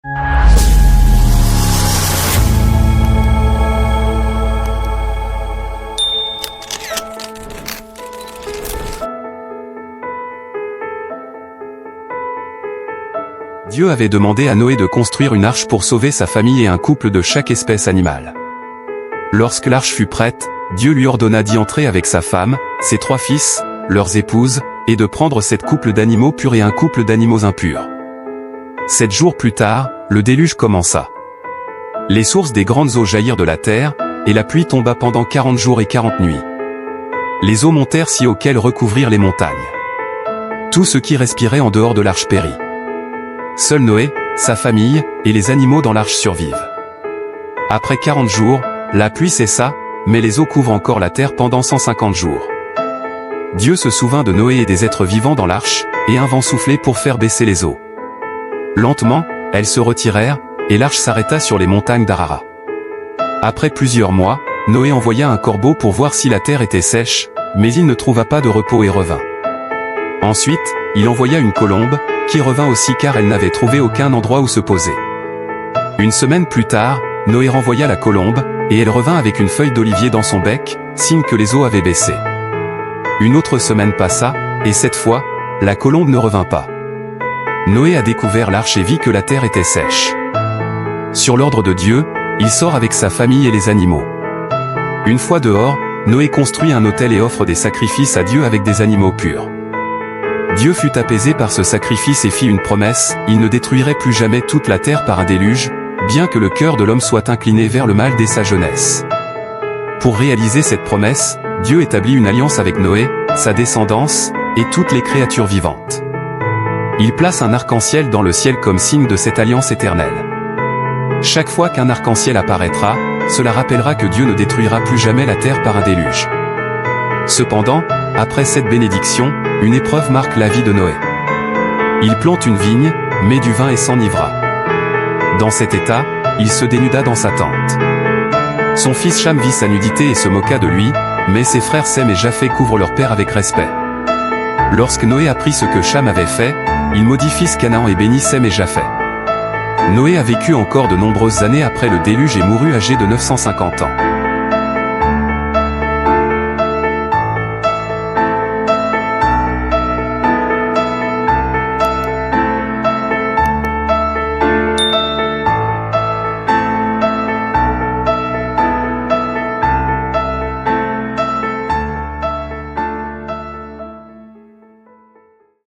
Dieu avait demandé à Noé de construire une arche pour sauver sa famille et un couple de chaque espèce animale. Lorsque l'arche fut prête, Dieu lui ordonna d'y entrer avec sa femme, ses 3 fils, leurs épouses, et de prendre 7 couples d'animaux purs et un couple d'animaux impurs. 7 jours plus tard, le déluge commença. Les sources des grandes eaux jaillirent de la terre, et la pluie tomba pendant 40 jours et 40 nuits. Les eaux montèrent si haut qu'elles recouvrirent les montagnes. Tout ce qui respirait en dehors de l'arche périt. Seul Noé, sa famille, et les animaux dans l'arche survivent. Après 40 jours, la pluie cessa, mais les eaux couvrent encore la terre pendant 150 jours. Dieu se souvint de Noé et des êtres vivants dans l'arche, et un vent soufflait pour faire baisser les eaux. Lentement, elles se retirèrent, et l'arche s'arrêta sur les montagnes d'Ararat. Après plusieurs mois, Noé envoya un corbeau pour voir si la terre était sèche, mais il ne trouva pas de repos et revint. Ensuite, il envoya une colombe, qui revint aussi car elle n'avait trouvé aucun endroit où se poser. Une semaine plus tard, Noé renvoya la colombe, et elle revint avec une feuille d'olivier dans son bec, signe que les eaux avaient baissé. Une autre semaine passa, et cette fois, la colombe ne revint pas. Noé a découvert l'arche et vit que la terre était sèche. Sur l'ordre de Dieu, il sort avec sa famille et les animaux. Une fois dehors, Noé construit un autel et offre des sacrifices à Dieu avec des animaux purs. Dieu fut apaisé par ce sacrifice et fit une promesse, il ne détruirait plus jamais toute la terre par un déluge, bien que le cœur de l'homme soit incliné vers le mal dès sa jeunesse. Pour réaliser cette promesse, Dieu établit une alliance avec Noé, sa descendance, et toutes les créatures vivantes. Il place un arc-en-ciel dans le ciel comme signe de cette alliance éternelle. Chaque fois qu'un arc-en-ciel apparaîtra, cela rappellera que Dieu ne détruira plus jamais la terre par un déluge. Cependant, après cette bénédiction, une épreuve marque la vie de Noé. Il plante une vigne, met du vin et s'enivra. Dans cet état, il se dénuda dans sa tente. Son fils Cham vit sa nudité et se moqua de lui, mais ses frères Sem et Japheth couvrent leur père avec respect. Lorsque Noé apprit ce que Cham avait fait, il maudit fils Canaan et bénit Sem et Japheth. Noé a vécu encore de nombreuses années après le déluge et mourut âgé de 950 ans.